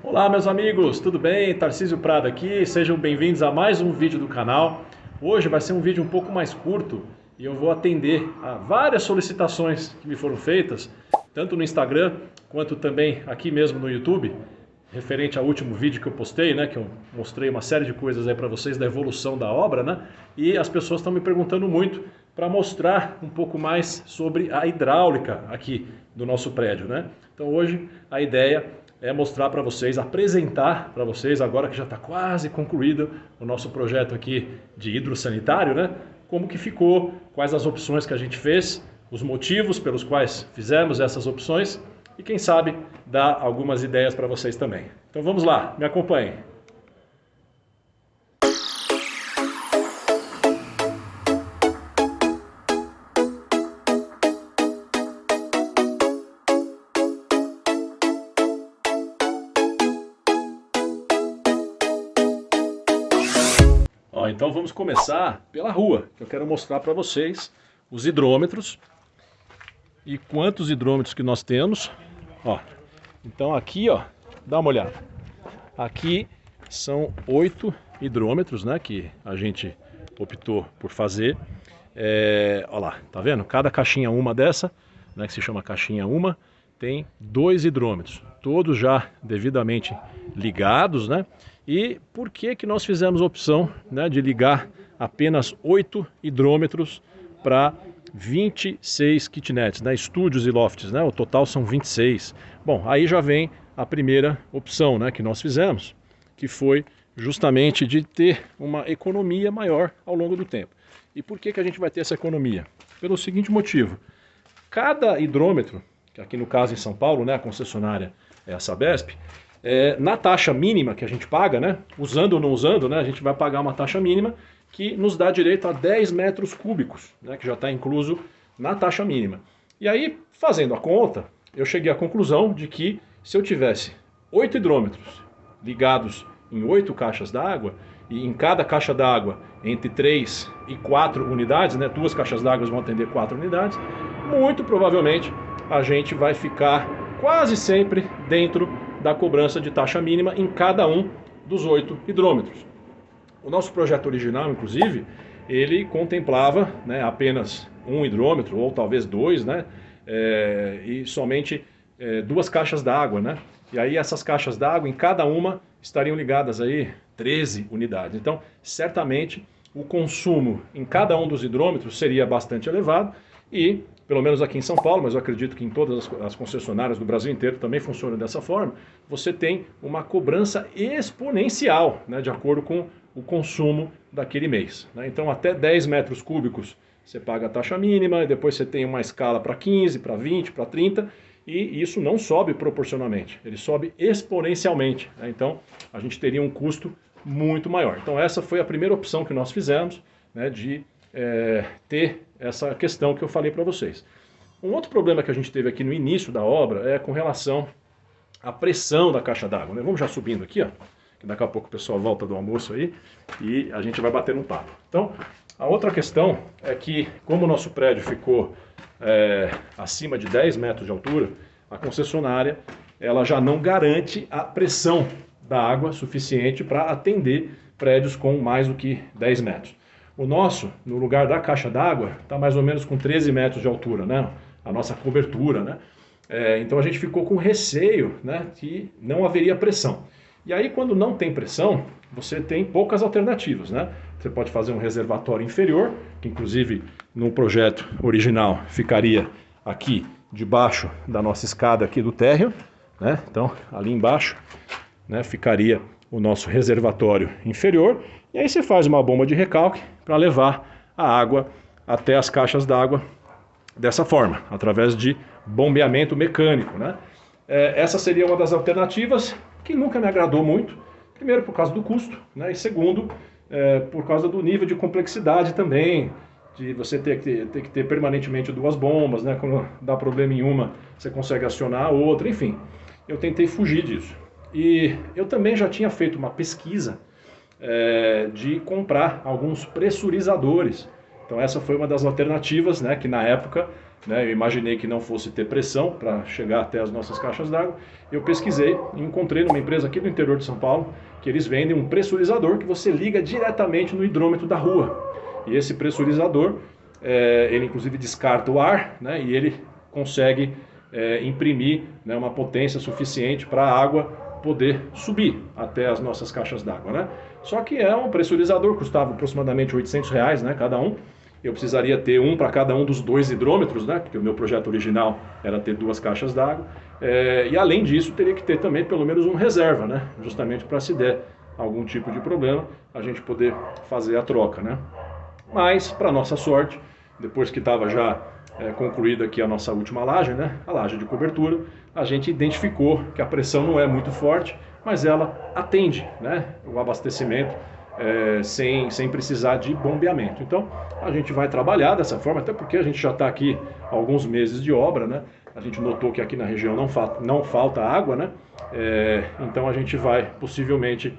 Olá meus amigos, tudo bem? Tarcísio Prado aqui, sejam bem-vindos a mais um vídeo do canal. Hoje vai ser um vídeo um pouco mais curto e eu vou atender a várias solicitações que me foram feitas, tanto no Instagram quanto também aqui mesmo no YouTube, referente ao último vídeo que eu postei, né, que eu mostrei uma série de coisas aí para vocês da evolução da obra, né? E as pessoas estão me perguntando muito para mostrar um pouco mais sobre a hidráulica aqui do nosso prédio, né? Então hoje a ideia é mostrar para vocês, apresentar para vocês, agora que já está quase concluído o nosso projeto aqui de hidrossanitário, né? Como que ficou, quais as opções que a gente fez, os motivos pelos quais fizemos essas opções e quem sabe dar algumas ideias para vocês também. Então vamos lá, me acompanhem. Então vamos começar pela rua, que eu quero mostrar para vocês os hidrômetros e quantos hidrômetros que nós temos. Ó, então aqui, ó, dá uma olhada. Aqui são 8 hidrômetros, né, que a gente optou por fazer. Ó lá, tá vendo? Cada caixinha uma dessa, né, que se chama caixinha uma, tem 2 hidrômetros, todos já devidamente ligados, né? E por que que nós fizemos a opção, né, de ligar apenas 8 hidrômetros para 26 kitnets, né, estúdios e lofts, né? O total são 26. Bom, aí já vem a primeira opção, né, que nós fizemos, que foi justamente de ter uma economia maior ao longo do tempo. E por que que a gente vai ter essa economia? Pelo seguinte motivo: cada hidrômetro, que aqui no caso em São Paulo, né, a concessionária é a Sabesp, na taxa mínima que a gente paga, né, usando ou não usando, né, a gente vai pagar uma taxa mínima que nos dá direito a 10 metros cúbicos, né, que já está incluso na taxa mínima. E aí, fazendo a conta, eu cheguei à conclusão de que se eu tivesse 8 hidrômetros ligados em 8 caixas d'água, e em cada caixa d'água entre 3 e 4 unidades, né, 2 caixas d'água vão atender 4 unidades, muito provavelmente a gente vai ficar quase sempre dentro da cobrança de taxa mínima em cada um dos 8 hidrômetros. O nosso projeto original, inclusive, ele contemplava, né, apenas um hidrômetro, ou talvez 2, né, e somente 2 caixas d'água, né? E aí essas caixas d'água, em cada uma, estariam ligadas aí 13 unidades. Então, certamente, o consumo em cada um dos hidrômetros seria bastante elevado e, pelo menos aqui em São Paulo, mas eu acredito que em todas as concessionárias do Brasil inteiro também funciona dessa forma, você tem uma cobrança exponencial, né, de acordo com o consumo daquele mês, né? Então até 10 metros cúbicos você paga a taxa mínima, e depois você tem uma escala para 15, para 20, para 30, e isso não sobe proporcionalmente, ele sobe exponencialmente, né? Então a gente teria um custo muito maior. Então essa foi a primeira opção que nós fizemos, né, de ter essa questão que eu falei para vocês. Um outro problema que a gente teve aqui no início da obra é com relação à pressão da caixa d'água, né? Vamos já subindo aqui, ó, que daqui a pouco o pessoal volta do almoço aí e a gente vai bater um papo. Então, a outra questão é que, como o nosso prédio ficou acima de 10 metros de altura, a concessionária ela já não garante a pressão da água suficiente para atender prédios com mais do que 10 metros. O nosso, no lugar da caixa d'água, está mais ou menos com 13 metros de altura, né? A nossa cobertura, né? Então a gente ficou com receio, né, que não haveria pressão. E aí, quando não tem pressão, você tem poucas alternativas, né? Você pode fazer um reservatório inferior, que inclusive no projeto original ficaria aqui debaixo da nossa escada aqui do térreo, né? Então ali embaixo, né, ficaria o nosso reservatório inferior. E aí você faz uma bomba de recalque para levar a água até as caixas d'água dessa forma, através de bombeamento mecânico, né? Essa seria uma das alternativas que nunca me agradou muito. Primeiro por causa do custo, né? E segundo, por causa do nível de complexidade também, de você ter que ter permanentemente 2 bombas, né? Quando dá problema em uma, você consegue acionar a outra, enfim. Eu tentei fugir disso. E eu também já tinha feito uma pesquisa de comprar alguns pressurizadores. Então essa foi uma das alternativas, né, que na época né? Eu imaginei que não fosse ter pressão para chegar até as nossas caixas d'água. Eu pesquisei e encontrei numa empresa aqui do interior de São Paulo que eles vendem um pressurizador que você liga diretamente no hidrômetro da rua. E esse pressurizador, ele inclusive descarta o ar, né? E ele consegue imprimir, né, uma potência suficiente para a água poder subir até as nossas caixas d'água, né? Só que é um pressurizador, custava aproximadamente R$800, né, cada um. Eu precisaria ter um para cada um dos 2 hidrômetros, né? Porque o meu projeto original era ter 2 caixas d'água. E além disso, teria que ter também pelo menos um reserva, né? Justamente para se der algum tipo de problema, a gente poder fazer a troca, né? Mas, para nossa sorte, depois que estava já concluída aqui a nossa última laje, né? A laje de cobertura, a gente identificou que a pressão não é muito forte, mas ela atende, né, o abastecimento sem precisar de bombeamento. Então a gente vai trabalhar dessa forma, até porque a gente já está aqui há alguns meses de obra, né? A gente notou que aqui na região não falta água, né? Então a gente vai possivelmente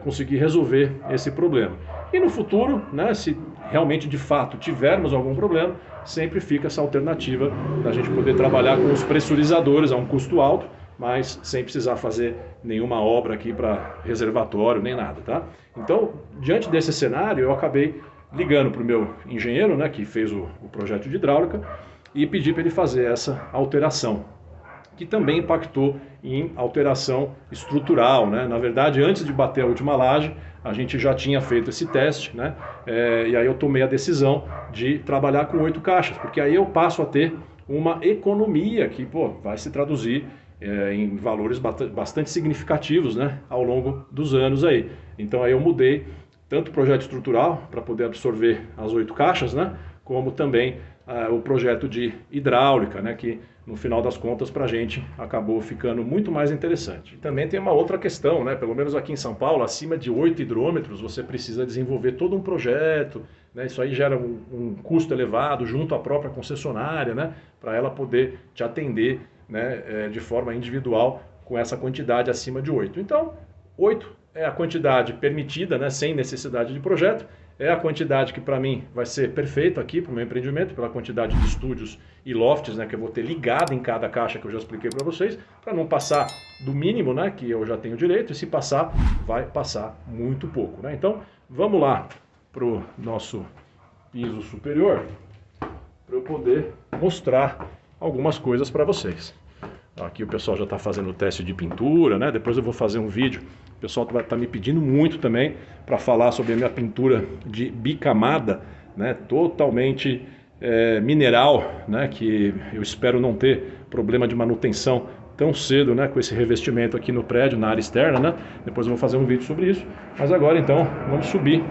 conseguir resolver esse problema. E no futuro, né, se realmente de fato tivermos algum problema, sempre fica essa alternativa da gente poder trabalhar com os pressurizadores a um custo alto, mas sem precisar fazer nenhuma obra aqui para reservatório, nem nada, tá? Então, diante desse cenário, eu acabei ligando para o meu engenheiro, né, que fez o projeto de hidráulica, e pedi para ele fazer essa alteração, que também impactou em alteração estrutural, né? Na verdade, antes de bater a última laje, a gente já tinha feito esse teste, né? E aí eu tomei a decisão de trabalhar com 8 caixas, porque aí eu passo a ter uma economia que, pô, vai se traduzir em valores bastante significativos, né, ao longo dos anos aí. Então aí eu mudei tanto o projeto estrutural para poder absorver as 8 caixas, né, como também o projeto de hidráulica, né, que no final das contas para a gente acabou ficando muito mais interessante. E também tem uma outra questão, né, pelo menos aqui em São Paulo, acima de 8 hidrômetros você precisa desenvolver todo um projeto, né, isso aí gera um custo elevado junto à própria concessionária, né, para ela poder te atender, né, de forma individual com essa quantidade acima de 8. Então, 8 é a quantidade permitida, né, sem necessidade de projeto, é a quantidade que para mim vai ser perfeita aqui para o meu empreendimento, pela quantidade de estúdios e lofts, né, que eu vou ter ligado em cada caixa que eu já expliquei para vocês, para não passar do mínimo, né, que eu já tenho direito, e se passar, vai passar muito pouco, né? Então, vamos lá para o nosso piso superior, para eu poder mostrar algumas coisas para vocês. Aqui o pessoal já está fazendo o teste de pintura, né? Depois eu vou fazer um vídeo. O pessoal está me pedindo muito também para falar sobre a minha pintura de bicamada, né? Totalmente mineral, né? Que eu espero não ter problema de manutenção tão cedo, né? Com esse revestimento aqui no prédio, na área externa, né? Depois eu vou fazer um vídeo sobre isso. Mas agora então vamos subir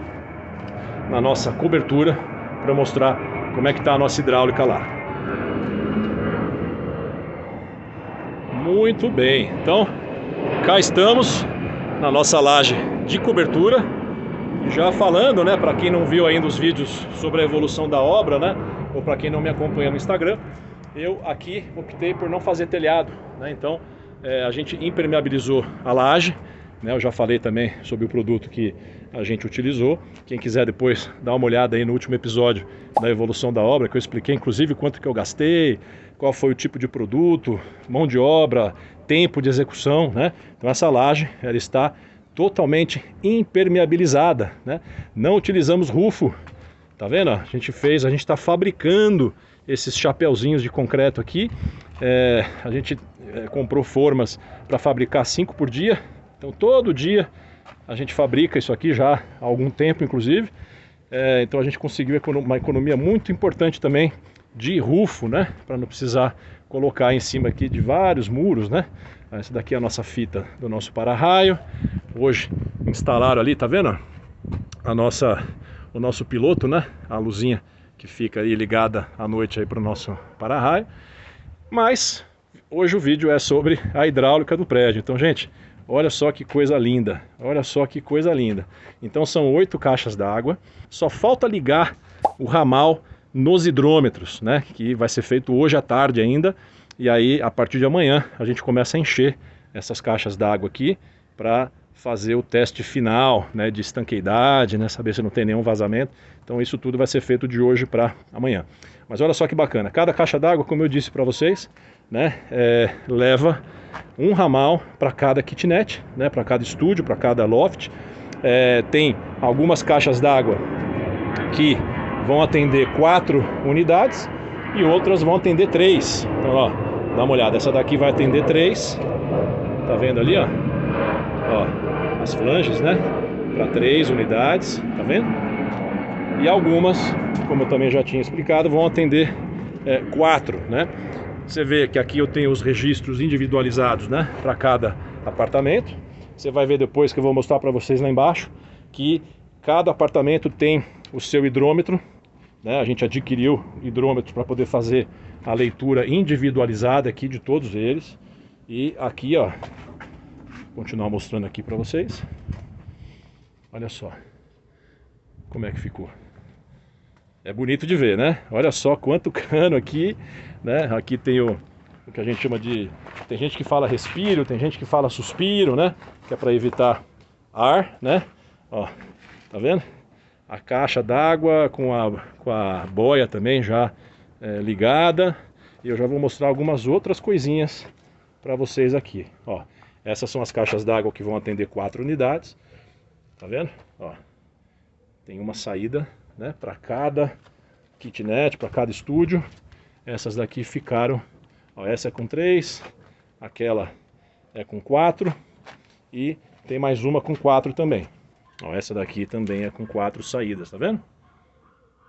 na nossa cobertura para mostrar como é que está a nossa hidráulica lá. Muito bem, então cá estamos na nossa laje de cobertura, já falando, né, para quem não viu ainda os vídeos sobre a evolução da obra, né, ou para quem não me acompanha no Instagram, eu aqui optei por não fazer telhado, né, então a gente impermeabilizou a laje, né, eu já falei também sobre o produto que a gente utilizou. Quem quiser depois dar uma olhada aí no último episódio da evolução da obra, que eu expliquei inclusive quanto que eu gastei, qual foi o tipo de produto, mão de obra, tempo de execução, né? Então essa laje, ela está totalmente impermeabilizada, né? Não utilizamos rufo, tá vendo? A gente está fabricando esses chapeuzinhos de concreto aqui. A gente comprou formas para fabricar 5 por dia, então todo dia a gente fabrica isso aqui já há algum tempo, inclusive. Então a gente conseguiu uma economia muito importante também de rufo, né? Para não precisar colocar em cima aqui de vários muros, né? Essa daqui é a nossa fita do nosso para-raio. Hoje instalaram ali, tá vendo? O nosso piloto, né? A luzinha que fica aí ligada à noite aí para o nosso para-raio. Mas hoje o vídeo é sobre a hidráulica do prédio. Então, gente, olha só que coisa linda, olha só que coisa linda. Então são 8 caixas d'água, só falta ligar o ramal nos hidrômetros, né, que vai ser feito hoje à tarde ainda, e aí a partir de amanhã a gente começa a encher essas caixas d'água aqui para fazer o teste final, né, de estanqueidade, né, saber se não tem nenhum vazamento. Então isso tudo vai ser feito de hoje para amanhã. Mas olha só que bacana, cada caixa d'água, como eu disse para vocês, né, leva um ramal para cada kitnet, né, para cada estúdio, para cada loft. Tem algumas caixas d'água que vão atender 4 unidades e outras vão atender 3. Então, ó, dá uma olhada, essa daqui vai atender 3. Tá vendo ali, ó? Ó, as flanges, né? Para 3 unidades, tá vendo? E algumas, como eu também já tinha explicado, vão atender 4, né? Você vê que aqui eu tenho os registros individualizados, né? Para cada apartamento. Você vai ver depois que eu vou mostrar para vocês lá embaixo que cada apartamento tem o seu hidrômetro, né? A gente adquiriu hidrômetros para poder fazer a leitura individualizada aqui de todos eles. E aqui, ó, vou continuar mostrando aqui para vocês. Olha só como é que ficou. É bonito de ver, né? Olha só quanto cano aqui, né? Aqui tem o que a gente chama de... Tem gente que fala respiro, tem gente que fala suspiro, né? Que é para evitar ar, né? Ó, tá vendo? A caixa d'água com a boia também já ligada. E eu já vou mostrar algumas outras coisinhas para vocês aqui. Ó, essas são as caixas d'água que vão atender 4 unidades. Tá vendo? Ó, tem uma saída, né, para cada kitnet, para cada estúdio. Essas daqui ficaram, ó, essa é com 3, aquela é com 4 e tem mais uma com 4 também. Ó, essa daqui também é com 4 saídas, tá vendo?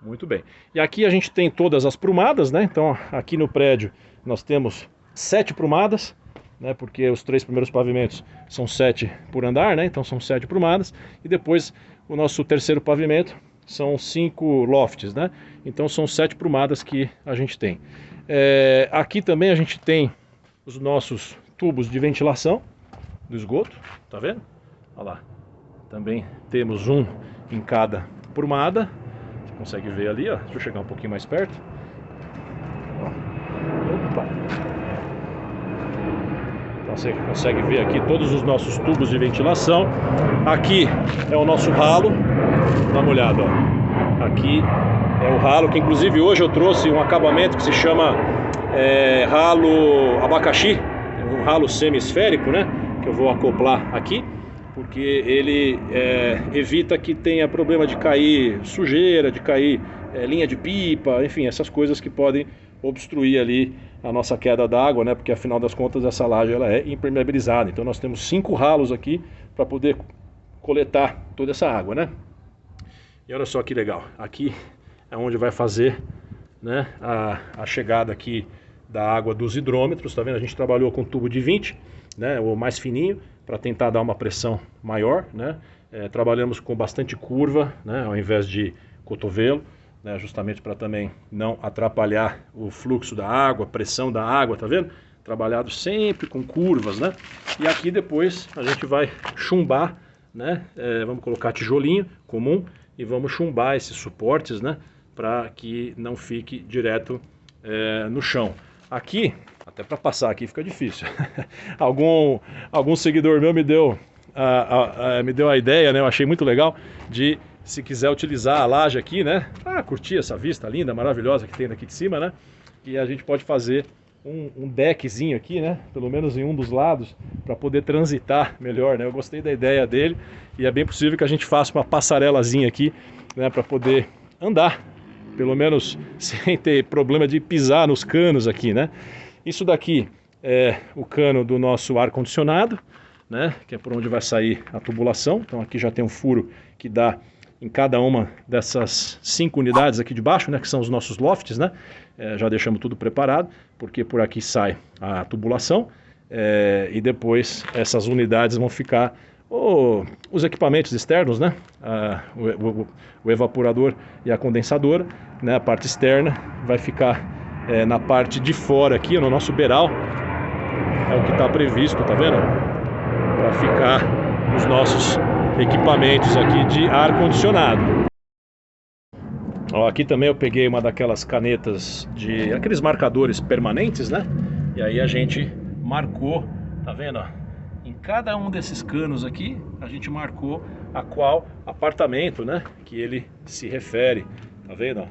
Muito bem. E aqui a gente tem todas as prumadas, né? Então aqui no prédio nós temos 7 prumadas, né? Porque os 3 primeiros pavimentos são 7 por andar, né? Então são 7 prumadas. E depois o nosso terceiro pavimento são 5 lofts, né? Então são 7 prumadas que a gente tem. Aqui também a gente tem os nossos tubos de ventilação do esgoto, tá vendo? Olha lá. Também temos um em cada prumada. Você consegue ver ali, ó. Deixa eu chegar um pouquinho mais perto. Opa. Então você consegue ver aqui todos os nossos tubos de ventilação. Aqui é o nosso ralo. Dá uma olhada, ó. Aqui é o ralo, que inclusive hoje eu trouxe um acabamento que se chama ralo abacaxi. Um ralo semi-esférico, né? Que eu vou acoplar aqui, porque ele evita que tenha problema de cair sujeira, de cair linha de pipa, enfim, essas coisas que podem obstruir ali a nossa queda d'água, né? Porque afinal das contas essa laje ela é impermeabilizada. Então nós temos 5 ralos aqui para poder coletar toda essa água, né? E olha só que legal, aqui é onde vai fazer, né, a chegada aqui da água dos hidrômetros, tá vendo? A gente trabalhou com tubo de 20, né, o mais fininho, para tentar dar uma pressão maior, né? Trabalhamos com bastante curva, né, ao invés de cotovelo, né, justamente para também não atrapalhar o fluxo da água, a pressão da água, tá vendo? Trabalhado sempre com curvas, né? E aqui depois a gente vai chumbar, né? Vamos colocar tijolinho comum e vamos chumbar esses suportes, né? Para que não fique direto no chão. Aqui, até para passar aqui fica difícil. algum seguidor meu me deu a ideia, né? Eu achei muito legal de, se quiser utilizar a laje aqui, né? Curtir essa vista linda, maravilhosa que tem daqui de cima, né? E a gente pode fazer um deckzinho aqui, né? Pelo menos em um dos lados, para poder transitar melhor, né? Eu gostei da ideia dele e é bem possível que a gente faça uma passarelazinha aqui, né? Para poder andar, pelo menos sem ter problema de pisar nos canos aqui, né? Isso daqui é o cano do nosso ar-condicionado, né? Que é por onde vai sair a tubulação. Então aqui já tem um furo que dá em cada uma dessas 5 unidades aqui de baixo, né? Que são os nossos lofts, né? Já deixamos tudo preparado, porque por aqui sai a tubulação e depois essas unidades vão ficar os equipamentos externos, né? O evaporador e a condensadora, né? A parte externa vai ficar na parte de fora aqui, no nosso beiral. É o que está previsto, tá vendo? Para ficar os nossos equipamentos aqui de ar-condicionado. Aqui também eu peguei uma daquelas canetas aqueles marcadores permanentes, né? E aí a gente marcou, tá vendo? em cada um desses canos aqui, a gente marcou a qual apartamento, né, que ele se refere. Tá vendo, ó?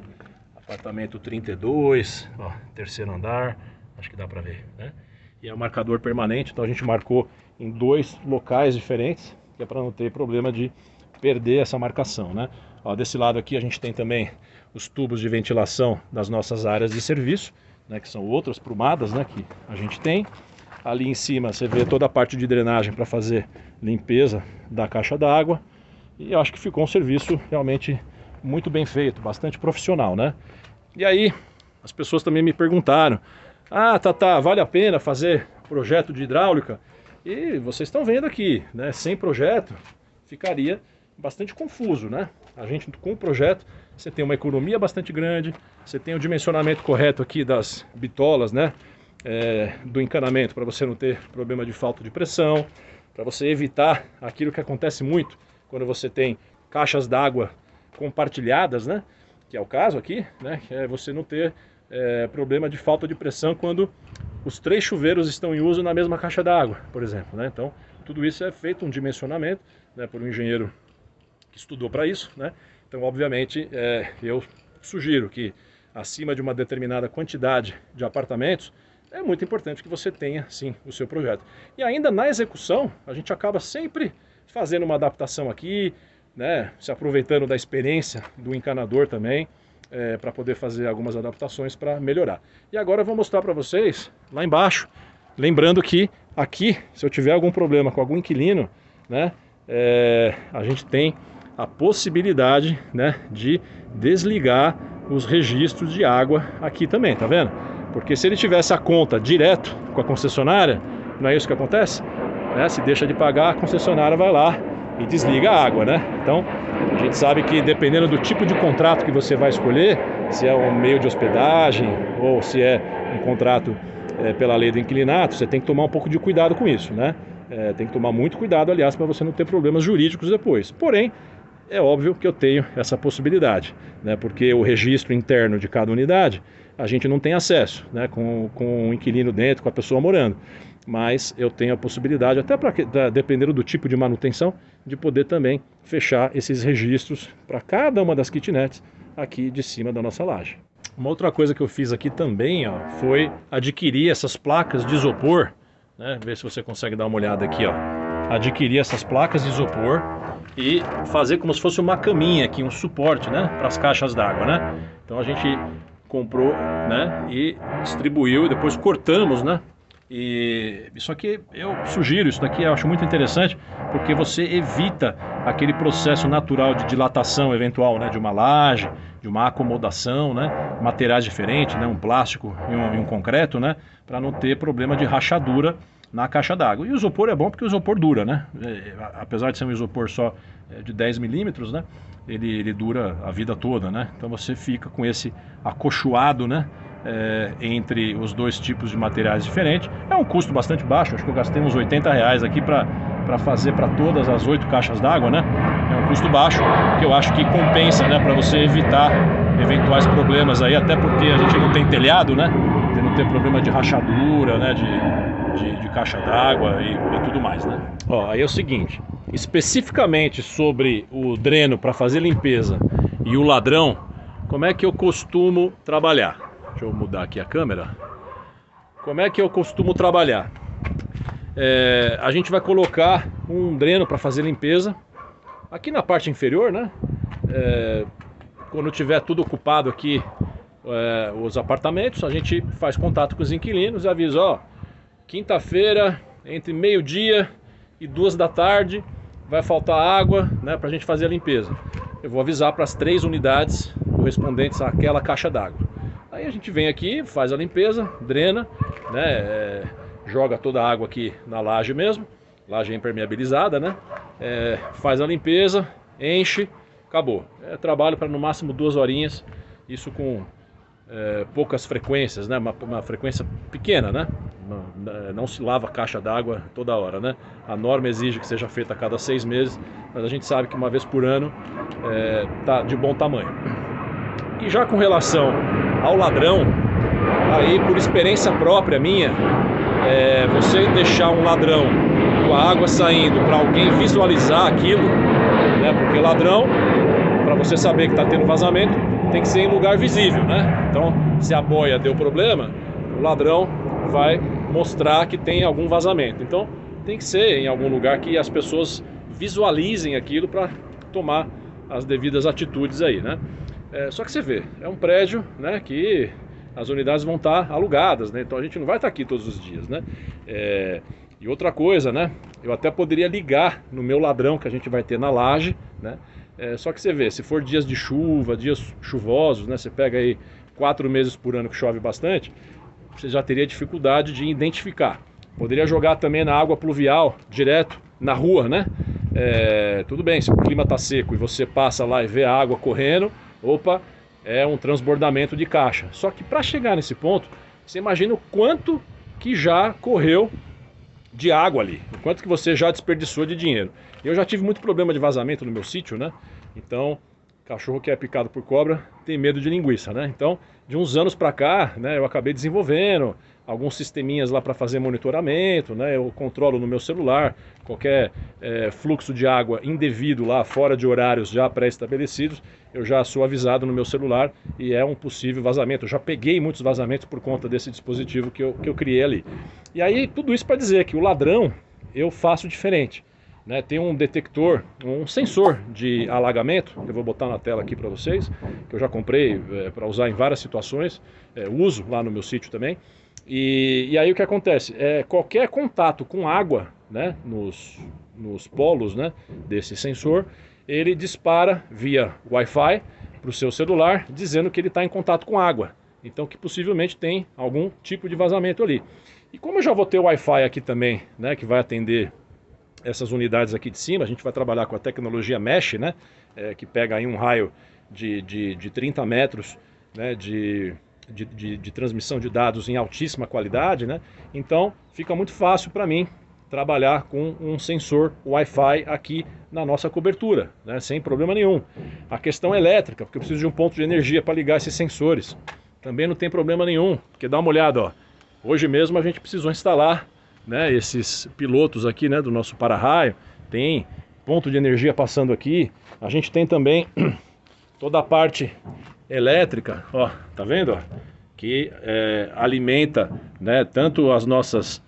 Apartamento 32, ó, terceiro andar, acho que dá pra ver, né? E é um marcador permanente, então a gente marcou em 2 locais diferentes, que é para não ter problema de perder essa marcação, né? Ó, desse lado aqui a gente tem também os tubos de ventilação das nossas áreas de serviço, né, que são outras prumadas, né, que a gente tem. Ali em cima você vê toda a parte de drenagem para fazer limpeza da caixa d'água. E eu acho que ficou um serviço realmente muito bem feito, bastante profissional, né? E aí as pessoas também me perguntaram: ah, Tata, vale a pena fazer projeto de hidráulica? E vocês estão vendo aqui, né? Sem projeto ficaria bastante confuso, né? A gente com o projeto você tem uma economia bastante grande, você tem o dimensionamento correto aqui das bitolas, né? Do encanamento, para você não ter problema de falta de pressão, para você evitar aquilo que acontece muito quando você tem caixas d'água compartilhadas, né? Que é o caso aqui, né? Que é você não ter problema de falta de pressão quando os 3 chuveiros estão em uso na mesma caixa d'água, por exemplo, né? Então, tudo isso é feito um dimensionamento, né, por um engenheiro que estudou para isso, né? Então, obviamente, eu sugiro que acima de uma determinada quantidade de apartamentos, é muito importante que você tenha, sim, o seu projeto. E ainda na execução, a gente acaba sempre fazendo uma adaptação aqui, né, se aproveitando da experiência do encanador também, para poder fazer algumas adaptações para melhorar. E agora eu vou mostrar para vocês lá embaixo, lembrando que aqui, se eu tiver algum problema com algum inquilino, né, a gente tem a possibilidade, né, de desligar os registros de água aqui também, tá vendo? Porque se ele tivesse a conta direto com a concessionária, não é isso que acontece? Se deixa de pagar, a concessionária vai lá e desliga a água, né? Então, a gente sabe que dependendo do tipo de contrato que você vai escolher, se é um meio de hospedagem ou se é um contrato pela lei do inquilinato, você tem que tomar um pouco de cuidado com isso, né? Tem que tomar muito cuidado, aliás, para você não ter problemas jurídicos depois. Porém, é óbvio que eu tenho essa possibilidade, né? Porque o registro interno de cada unidade a gente não tem acesso, né? Com o inquilino dentro, com a pessoa morando. Mas eu tenho a possibilidade, até para dependendo do tipo de manutenção, de poder também fechar esses registros para cada uma das kitnets aqui de cima da nossa laje. Uma outra coisa que eu fiz aqui também, ó, foi adquirir essas placas de isopor, né? Ver se você consegue dar uma olhada aqui, ó. Adquirir essas placas de isopor e fazer como se fosse uma caminha aqui, um suporte, né, para as caixas d'água, né? Então a gente comprou, né, e distribuiu e depois cortamos, né? E isso aqui eu sugiro, isso daqui eu acho muito interessante, porque você evita aquele processo natural de dilatação eventual, né, de uma laje, de uma acomodação, né, materiais diferentes, né, um plástico e um concreto, né, para não ter problema de rachadura na caixa d'água. E o isopor é bom porque o isopor dura, né? Apesar de ser um isopor só de 10 milímetros, né? Ele dura a vida toda, né? Então você fica com esse acolchoado, né? Entre os 2 tipos de materiais diferentes. É um custo bastante baixo, acho que eu gastei uns R$80 aqui para fazer para todas as 8 caixas d'água, né? É um custo baixo, que eu acho que compensa, né? Para você evitar eventuais problemas aí, até porque a gente não tem telhado, né? Não ter problema de rachadura, né? De caixa d'água e tudo mais, né? Ó, aí é o seguinte, especificamente sobre o dreno para fazer limpeza e o ladrão, como é que eu costumo trabalhar? Deixa eu mudar aqui a câmera. Como é que eu costumo trabalhar? A gente vai colocar um dreno para fazer limpeza aqui na parte inferior, né? Quando tiver tudo ocupado aqui, os apartamentos, a gente faz contato com os inquilinos e avisa, ó, quinta-feira, entre meio-dia e 2 da tarde, vai faltar água, né, para a gente fazer a limpeza. Eu vou avisar para as 3 unidades correspondentes àquela caixa d'água. Aí a gente vem aqui, faz a limpeza, drena, né, joga toda a água aqui na laje mesmo, laje impermeabilizada, né, faz a limpeza, enche, acabou. Trabalho para no máximo 2 horinhas, isso com poucas frequências, né, uma frequência pequena, né. Não se lava a caixa d'água toda hora, né? A norma exige que seja feita a cada 6 meses, mas a gente sabe que uma vez por ano tá de bom tamanho. E já com relação ao ladrão, aí por experiência própria minha, você deixar um ladrão entrando água, saindo, para alguém visualizar aquilo, né? Porque ladrão, para você saber que está tendo vazamento, tem que ser em lugar visível, né? Então, se a boia deu problema, o ladrão vai mostrar que tem algum vazamento. Então, tem que ser em algum lugar que as pessoas visualizem aquilo para tomar as devidas atitudes aí, né? Só que você vê, é um prédio, né, que as unidades vão estar alugadas, né? Então a gente não vai estar aqui todos os dias, né? E outra coisa, né? Eu até poderia ligar no meu ladrão que a gente vai ter na laje, né? Só que você vê, se for dias de chuva, dias chuvosos, né? Você pega aí 4 meses por ano que chove bastante, você já teria dificuldade de identificar. Poderia jogar também na água pluvial, direto na rua, né? Tudo bem, se o clima está seco e você passa lá e vê a água correndo, opa, é um transbordamento de caixa. Só que para chegar nesse ponto, você imagina o quanto que já correu de água ali, o quanto que você já desperdiçou de dinheiro. Eu já tive muito problema de vazamento no meu sítio, né? Então, cachorro que é picado por cobra tem medo de linguiça, né? Então, de uns anos para cá, né, eu acabei desenvolvendo alguns sisteminhas lá para fazer monitoramento, né? Eu controlo no meu celular qualquer fluxo de água indevido lá, fora de horários já pré-estabelecidos, eu já sou avisado no meu celular e é um possível vazamento. Eu já peguei muitos vazamentos por conta desse dispositivo que eu criei ali. E aí, tudo isso para dizer que o ladrão eu faço diferente, né? Tem um detector, um sensor de alagamento, eu vou botar na tela aqui para vocês, que eu já comprei para usar em várias situações, uso lá no meu sítio também. E aí o que acontece? Qualquer contato com água, né, nos polos, né, desse sensor, ele dispara via Wi-Fi para o seu celular, dizendo que ele está em contato com água. Então que possivelmente tem algum tipo de vazamento ali. E como eu já vou ter o Wi-Fi aqui também, né, que vai atender essas unidades aqui de cima, a gente vai trabalhar com a tecnologia Mesh, né, que pega aí um raio de 30 metros, né, de transmissão de dados em altíssima qualidade, né? Então fica muito fácil para mim trabalhar com um sensor Wi-Fi aqui na nossa cobertura, né? Sem problema nenhum. A questão elétrica, porque eu preciso de um ponto de energia para ligar esses sensores, também não tem problema nenhum, porque dá uma olhada, ó. Hoje mesmo a gente precisou instalar, né, esses pilotos aqui, né, do nosso para-raio, tem ponto de energia passando aqui, a gente tem também toda a parte elétrica, ó, tá vendo, ó, que alimenta, né, tanto as nossas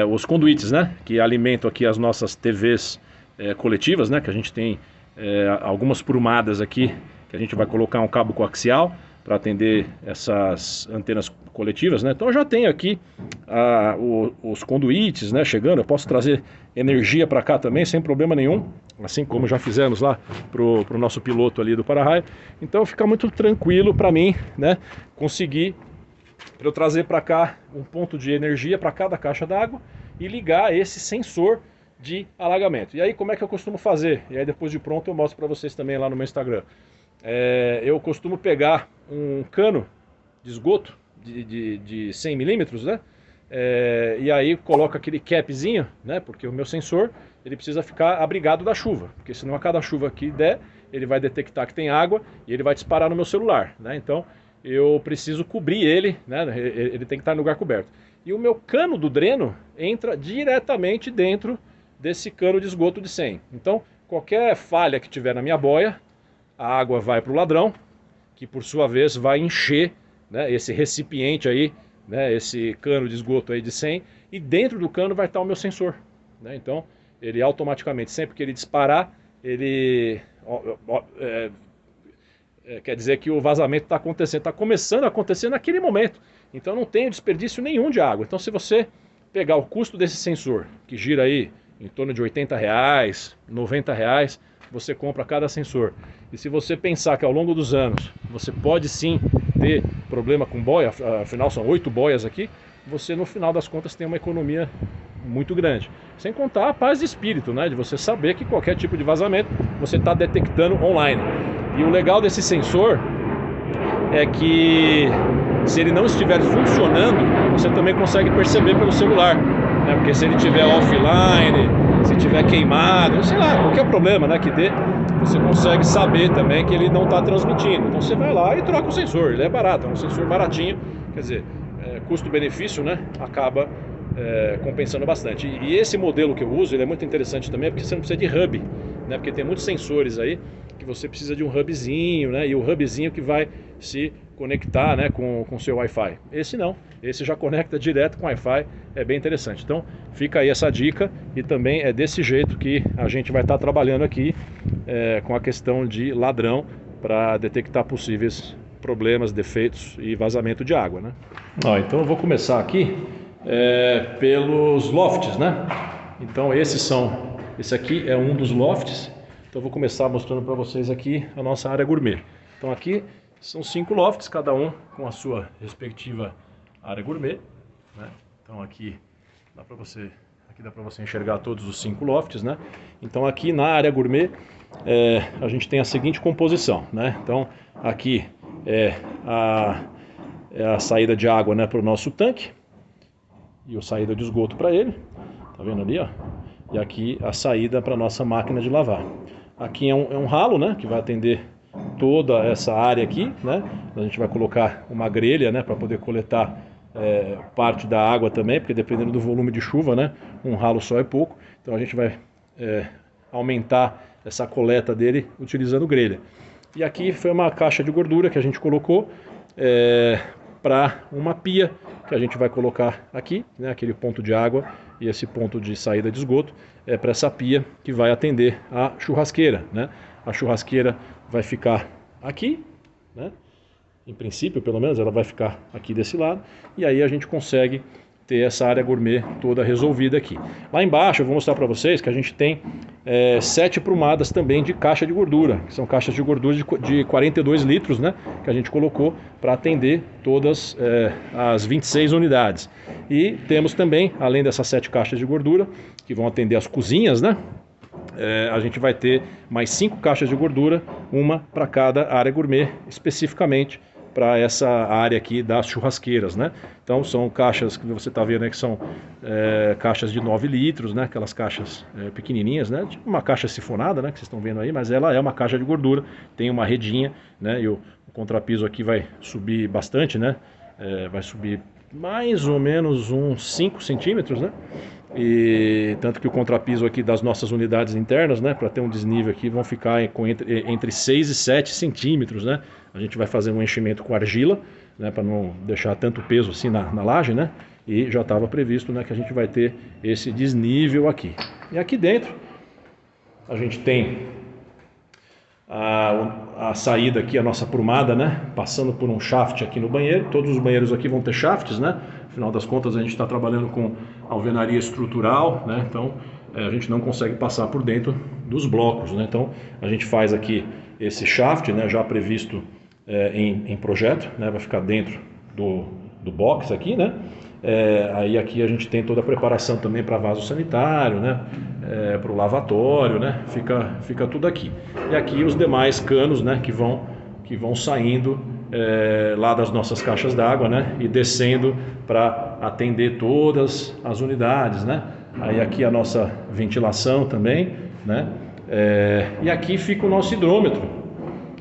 os conduítes, né, que alimentam aqui as nossas TVs coletivas, né, que a gente tem algumas prumadas aqui que a gente vai colocar um cabo coaxial para atender essas antenas coletivas, né? Então eu já tenho aqui os conduítes, né, chegando. Eu posso trazer energia para cá também sem problema nenhum, assim como já fizemos lá pro nosso piloto ali do para-raio. Então fica muito tranquilo para mim, né, conseguir para eu trazer para cá um ponto de energia para cada caixa d'água e ligar esse sensor de alagamento. E aí como é que eu costumo fazer? E aí depois de pronto eu mostro para vocês também lá no meu Instagram. Eu costumo pegar um cano de esgoto de 100 milímetros, né? E aí coloco aquele capzinho, né? Porque o meu sensor ele precisa ficar abrigado da chuva, porque senão a cada chuva que der, ele vai detectar que tem água e ele vai disparar no meu celular, né? Então eu preciso cobrir ele, né? Ele tem que estar em lugar coberto. E o meu cano do dreno entra diretamente dentro desse cano de esgoto de 100. Então qualquer falha que tiver na minha boia, a água vai para o ladrão, que por sua vez vai encher, né, esse recipiente aí, né, esse cano de esgoto aí de 100, e dentro do cano vai estar o meu sensor, né? Então ele automaticamente, sempre que ele disparar, ele quer dizer que o vazamento está acontecendo, está começando a acontecer naquele momento. Então não tem desperdício nenhum de água. Então se você pegar o custo desse sensor, que gira aí em torno de R$80, R$90, você compra cada sensor. E se você pensar que ao longo dos anos você pode sim ter problema com boia, afinal são 8 boias aqui, você no final das contas tem uma economia muito grande. Sem contar a paz de espírito, né, de você saber que qualquer tipo de vazamento você está detectando online. E o legal desse sensor é que se ele não estiver funcionando, você também consegue perceber pelo celular, né? Porque se ele estiver offline, se estiver queimado, sei lá, qualquer problema, né, que dê, você consegue saber também que ele não está transmitindo. Então você vai lá e troca o sensor, ele é barato, é um sensor baratinho, quer dizer, custo-benefício, né, acaba compensando bastante. E esse modelo que eu uso, ele é muito interessante também, porque você não precisa de hub, né? Porque tem muitos sensores aí que você precisa de um hubzinho, né? E o hubzinho que vai se conectar, né, com o seu Wi-Fi. Esse não, esse já conecta direto com o Wi-Fi, é bem interessante. Então fica aí essa dica, e também é desse jeito que a gente vai estar trabalhando aqui com a questão de ladrão, para detectar possíveis problemas, defeitos e vazamento de água, né? Então eu vou começar aqui pelos lofts, né? Então esse aqui é um dos lofts. Então eu vou começar mostrando para vocês aqui a nossa área gourmet. Então aqui são 5 lofts, cada um com a sua respectiva área gourmet, né? Então aqui dá para você enxergar todos os 5 lofts, né? Então aqui na área gourmet a gente tem a seguinte composição, né? Então aqui é a saída de água, né, para o nosso tanque, e a saída de esgoto para ele, tá vendo ali, ó? E aqui a saída para nossa máquina de lavar. Aqui é um ralo, né, que vai atender toda essa área aqui, né? A gente vai colocar uma grelha, né, para poder coletar parte da água também, porque dependendo do volume de chuva, né, um ralo só é pouco. Então a gente vai aumentar essa coleta dele utilizando grelha. E aqui foi uma caixa de gordura que a gente colocou para uma pia que a gente vai colocar aqui, né, aquele ponto de água e esse ponto de saída de esgoto para essa pia que vai atender a churrasqueira, né? A churrasqueira vai ficar aqui, né? Em princípio, pelo menos, ela vai ficar aqui desse lado, e aí a gente consegue ter essa área gourmet toda resolvida aqui. Lá embaixo eu vou mostrar para vocês que a gente tem 7 prumadas também de caixa de gordura, que são caixas de gordura de 42 litros, né, que a gente colocou para atender todas as 26 unidades. E temos também, além dessas 7 caixas de gordura, que vão atender as cozinhas, né, a gente vai ter mais 5 caixas de gordura, uma para cada área gourmet, especificamente para essa área aqui das churrasqueiras, né? Então são caixas que você está vendo, né, que são caixas de 9 litros, né? Aquelas caixas pequenininhas, né? Tipo uma caixa sifonada, né, que vocês estão vendo aí, mas ela é uma caixa de gordura, tem uma redinha, né? E o contrapiso aqui vai subir bastante, né? Vai subir mais ou menos uns 5 centímetros, né? E tanto que o contrapiso aqui das nossas unidades internas, né, para ter um desnível aqui, vão ficar entre 6 e 7 centímetros, né? A gente vai fazer um enchimento com argila, né, para não deixar tanto peso assim na laje, né? E já estava previsto, né, que a gente vai ter esse desnível aqui. E aqui dentro a gente tem a saída aqui, a nossa prumada, né, passando por um shaft aqui no banheiro. Todos os banheiros aqui vão ter shafts, né? Afinal das contas a gente está trabalhando com alvenaria estrutural, né? Então a gente não consegue passar por dentro dos blocos, né? Então a gente faz aqui esse shaft, né, já previsto em projeto, né? Vai ficar dentro do box aqui, né? Aí aqui a gente tem toda a preparação também para vaso sanitário, né? Para o lavatório, né? Fica tudo aqui. E aqui os demais canos, né, que vão saindo lá das nossas caixas d'água, né, e descendo para atender todas as unidades, né. Aí aqui a nossa ventilação também, né. E aqui fica o nosso hidrômetro,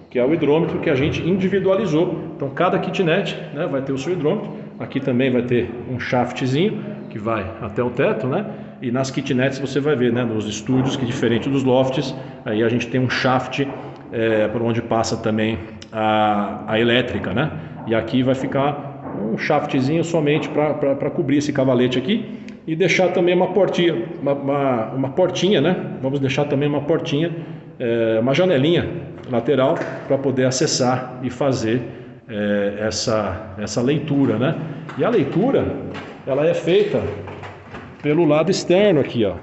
que é o hidrômetro que a gente individualizou. Então cada kitnet, né, vai ter o seu hidrômetro. Aqui também vai ter um shaftzinho que vai até o teto, né. E nas kitnets você vai ver, né, nos estúdios, que diferente dos lofts, aí a gente tem um shaft por onde passa também a elétrica, né? E aqui vai ficar um shaftzinho somente para cobrir esse cavalete aqui, e deixar também uma portinha, uma portinha, né? Vamos deixar também uma portinha, uma janelinha lateral para poder acessar e fazer essa leitura, né? E a leitura, ela é feita pelo lado externo aqui, ó.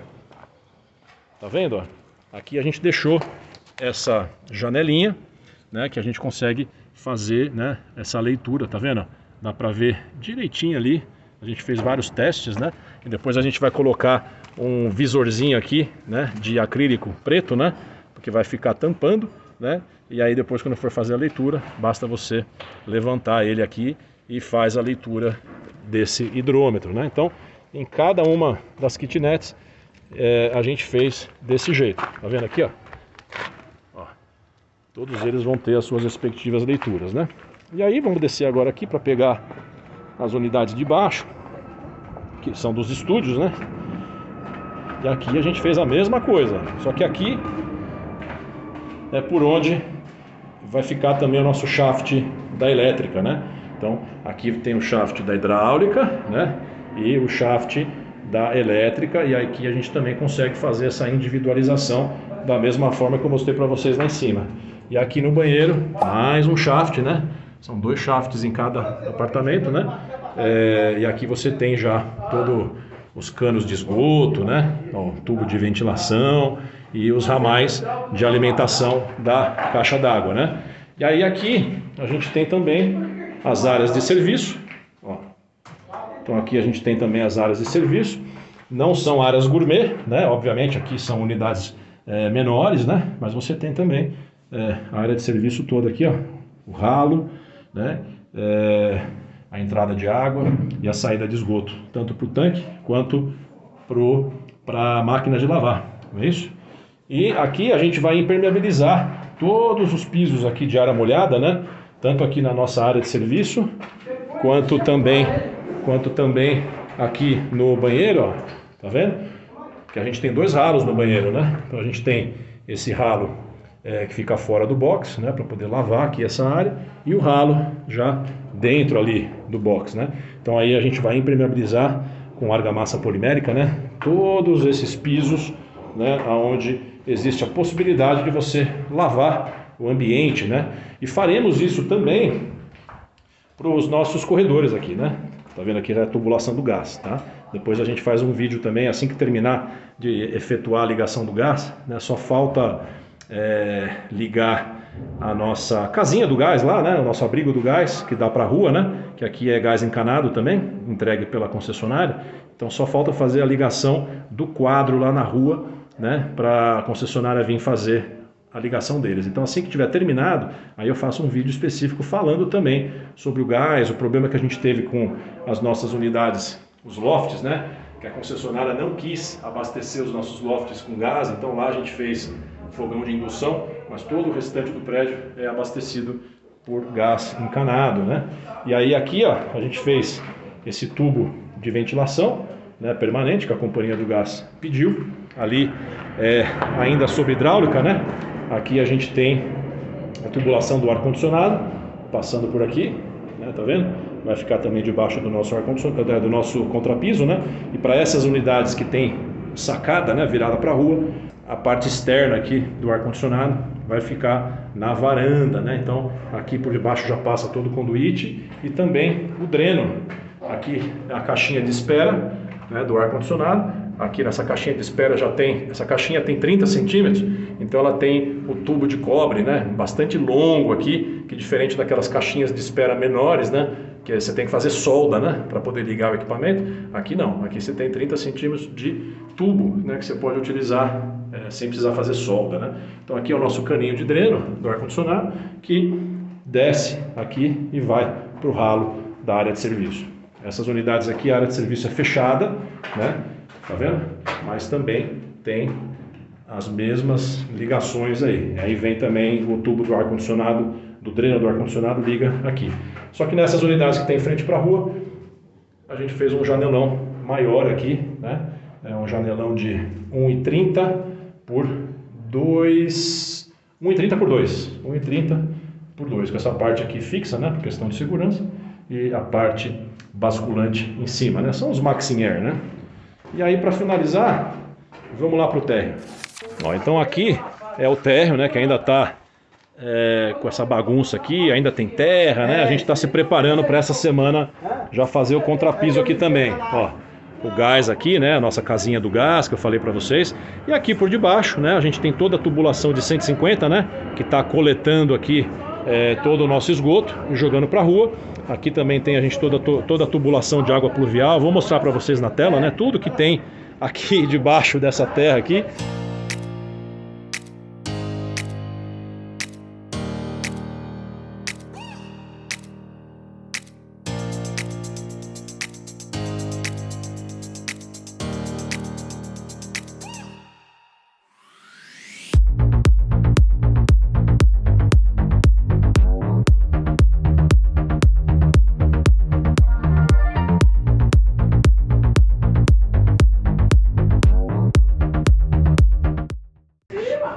Tá vendo, ó? Aqui a gente deixou essa janelinha, né, que a gente consegue fazer, né, essa leitura, tá vendo? Dá para ver direitinho ali. A gente fez vários testes, né? E depois a gente vai colocar um visorzinho aqui, né, de acrílico preto, né, porque vai ficar tampando, né? E aí depois, quando for fazer a leitura, basta você levantar ele aqui e faz a leitura desse hidrômetro, né? Então, em cada uma das kitnets a gente fez desse jeito. Tá vendo aqui, ó? Todos eles vão ter as suas respectivas leituras, né? E aí vamos descer agora aqui para pegar as unidades de baixo, que são dos estúdios, né? E aqui a gente fez a mesma coisa, só que aqui é por onde vai ficar também o nosso shaft da elétrica, né? Então aqui tem o shaft da hidráulica, né? E o shaft da elétrica, e aqui a gente também consegue fazer essa individualização da mesma forma que eu mostrei para vocês lá em cima. E aqui no banheiro, mais um shaft, né? São 2 shafts em cada apartamento, né? E aqui você tem já todos os canos de esgoto, né? O tubo de ventilação e os ramais de alimentação da caixa d'água, né? E aí aqui a gente tem também as áreas de serviço. Ó. Então aqui a gente tem também as áreas de serviço. Não são áreas gourmet, né? Obviamente aqui são unidades menores, né? Mas você tem também a área de serviço toda aqui, ó. O ralo, né? A entrada de água e a saída de esgoto, tanto para o tanque quanto para a máquina de lavar, não é isso? E aqui a gente vai impermeabilizar todos os pisos aqui de área molhada, né? Tanto aqui na nossa área de serviço, quanto também aqui no banheiro, ó. Tá vendo? Que a gente tem 2 ralos no banheiro, né? Então a gente tem esse ralo que fica fora do box, né? Para poder lavar aqui essa área, e o ralo já dentro ali do box, né? Então aí a gente vai impermeabilizar com argamassa polimérica, né? Todos esses pisos, né? Onde existe a possibilidade de você lavar o ambiente, né? E faremos isso também para os nossos corredores aqui, né? Tá vendo aqui a tubulação do gás, tá? Depois a gente faz um vídeo também, assim que terminar de efetuar a ligação do gás, né? Só falta ligar a nossa casinha do gás lá, né? O nosso abrigo do gás, que dá para a rua, né? Que aqui é gás encanado também, entregue pela concessionária. Então só falta fazer a ligação do quadro lá na rua, né? Para a concessionária vir fazer a ligação deles. Então assim que tiver terminado, aí eu faço um vídeo específico falando também sobre o gás, o problema que a gente teve com as nossas unidades, os lofts, né? Que a concessionária não quis abastecer os nossos lofts com gás, então lá a gente fez fogão de indução, mas todo o restante do prédio é abastecido por gás encanado, né? E aí aqui, ó, a gente fez esse tubo de ventilação, né, permanente, que a companhia do gás pediu. Ali ainda sob hidráulica, né? Aqui a gente tem a tubulação do ar-condicionado passando por aqui, né? Tá vendo? Vai ficar também debaixo do nosso ar-condicionado, do nosso contrapiso, né? E para essas unidades que tem sacada, né, virada para a rua, a parte externa aqui do ar-condicionado vai ficar na varanda, né? Então aqui por debaixo já passa todo o conduíte e também o dreno. Aqui é a caixinha de espera, né, do ar-condicionado. Aqui nessa caixinha de espera essa caixinha tem 30 centímetros, então ela tem o tubo de cobre, né, bastante longo aqui, que diferente daquelas caixinhas de espera menores, né, que você tem que fazer solda, né, para poder ligar o equipamento. Aqui não, aqui você tem 30 centímetros de tubo, né, que você pode utilizar sem precisar fazer solda, né. Então aqui é o nosso caninho de dreno do ar-condicionado, que desce aqui e vai para o ralo da área de serviço. Essas unidades aqui, a área de serviço é fechada, né, tá vendo? Mas também tem as mesmas ligações aí. Aí vem também o tubo do ar-condicionado, do dreno do ar-condicionado, liga aqui. Só que nessas unidades que tem frente para a rua, a gente fez um janelão maior aqui, né? É um janelão de 1,30 por 2, 1,30 por 2, 1,30 por 2, com essa parte aqui fixa, né, por questão de segurança, e a parte basculante em cima, né? São os Maxim Air, né? E aí, para finalizar, vamos lá para o térreo. Ó, então aqui é o térreo, né, que ainda está com essa bagunça aqui, ainda tem terra, né? A gente está se preparando para essa semana já fazer o contrapiso aqui também. Ó, o gás aqui, né, a nossa casinha do gás que eu falei para vocês. E aqui por debaixo, né, a gente tem toda a tubulação de 150, né, que está coletando aqui todo o nosso esgoto e jogando para a rua. Aqui também tem a gente toda a tubulação de água pluvial. Vou mostrar para vocês na tela, né, tudo que tem aqui debaixo dessa terra aqui.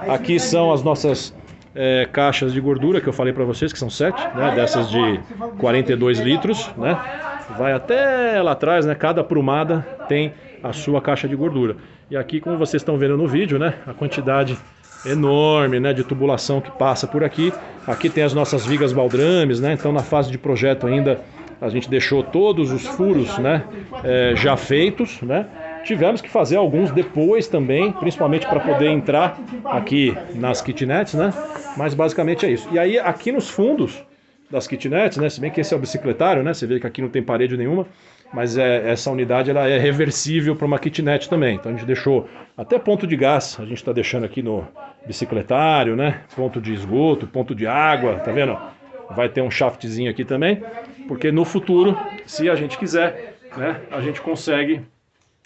Aqui são as nossas caixas de gordura que eu falei para vocês, que são 7, né, dessas de 42 litros, né? Vai até lá atrás, né? Cada aprumada tem a sua caixa de gordura. E aqui, como vocês estão vendo no vídeo, né, a quantidade enorme, né, de tubulação que passa por aqui. Aqui tem as nossas vigas baldrames, né? Então na fase de projeto ainda a gente deixou todos os furos, né, já feitos, né? Tivemos que fazer alguns depois também, principalmente para poder entrar aqui nas kitnets, né? Mas basicamente é isso. E aí aqui nos fundos das kitnets, né? Se bem que esse é o bicicletário, né? Você vê que aqui não tem parede nenhuma, mas essa unidade ela é reversível para uma kitnet também. Então a gente deixou até ponto de gás, a gente está deixando aqui no bicicletário, né? Ponto de esgoto, ponto de água, tá vendo? Vai ter um shaftzinho aqui também, porque no futuro, se a gente quiser, né? A gente consegue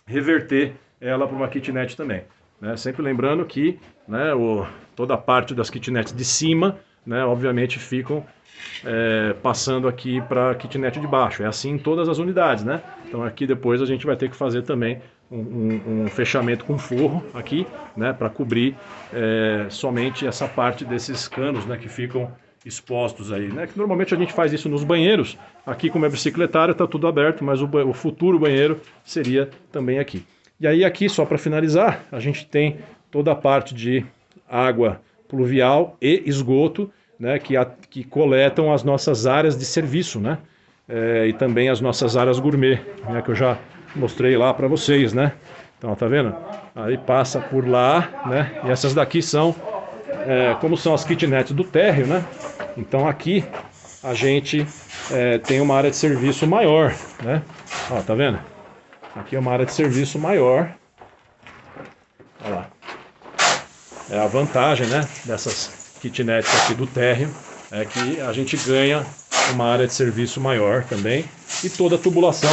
reverter ela para uma kitnet também, né? Sempre lembrando que, né, toda a parte das kitnets de cima, né, obviamente ficam passando aqui para a kitnet de baixo. É assim em todas as unidades, né? Então aqui depois a gente vai ter que fazer também um fechamento com forro aqui, né, para cobrir somente essa parte desses canos, né, que ficam expostos aí, né? Que normalmente a gente faz isso nos banheiros. Aqui, como é bicicletário, está tudo aberto, mas o futuro banheiro seria também aqui. E aí aqui, só para finalizar, a gente tem toda a parte de água pluvial e esgoto, né, que coletam as nossas áreas de serviço, né? E também as nossas áreas gourmet, né, que eu já mostrei lá para vocês, né? Então, tá vendo? Aí passa por lá, né? E essas daqui são, como são as kitnets do térreo, né? Então aqui a gente tem uma área de serviço maior, né? Ó, tá vendo? Aqui é uma área de serviço maior. Olha lá. É a vantagem, né, dessas kitnets aqui do térreo, é que a gente ganha uma área de serviço maior também. E toda a tubulação,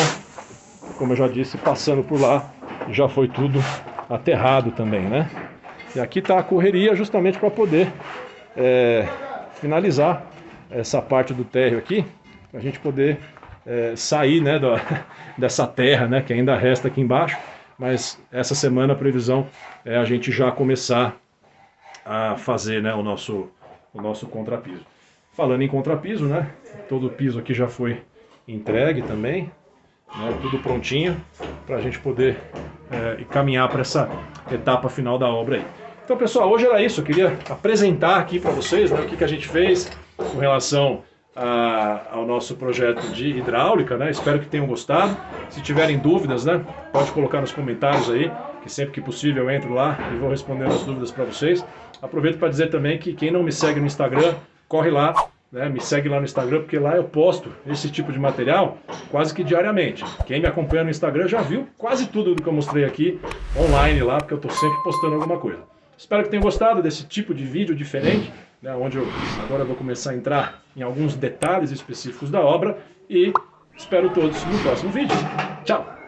como eu já disse, passando por lá, já foi tudo aterrado também, né? E aqui está a correria justamente para poder finalizar essa parte do térreo aqui, para a gente poder sair, né, dessa terra, né, que ainda resta aqui embaixo. Mas essa semana a previsão é a gente já começar a fazer, né, o nosso contrapiso. Falando em contrapiso, né, todo o piso aqui já foi entregue também, né, tudo prontinho para a gente poder caminhar para essa etapa final da obra aí. Então, pessoal, hoje era isso. Eu queria apresentar aqui para vocês, né, o que a gente fez com relação ao nosso projeto de hidráulica, né? Espero que tenham gostado. Se tiverem dúvidas, né, pode colocar nos comentários aí, que sempre que possível eu entro lá e vou respondendo as dúvidas para vocês. Aproveito para dizer também que quem não me segue no Instagram, corre lá, né, me segue lá no Instagram, porque lá eu posto esse tipo de material quase que diariamente. Quem me acompanha no Instagram já viu quase tudo do que eu mostrei aqui online lá, porque eu estou sempre postando alguma coisa. Espero que tenham gostado desse tipo de vídeo diferente, né, onde eu agora vou começar a entrar em alguns detalhes específicos da obra, e espero todos no próximo vídeo. Tchau!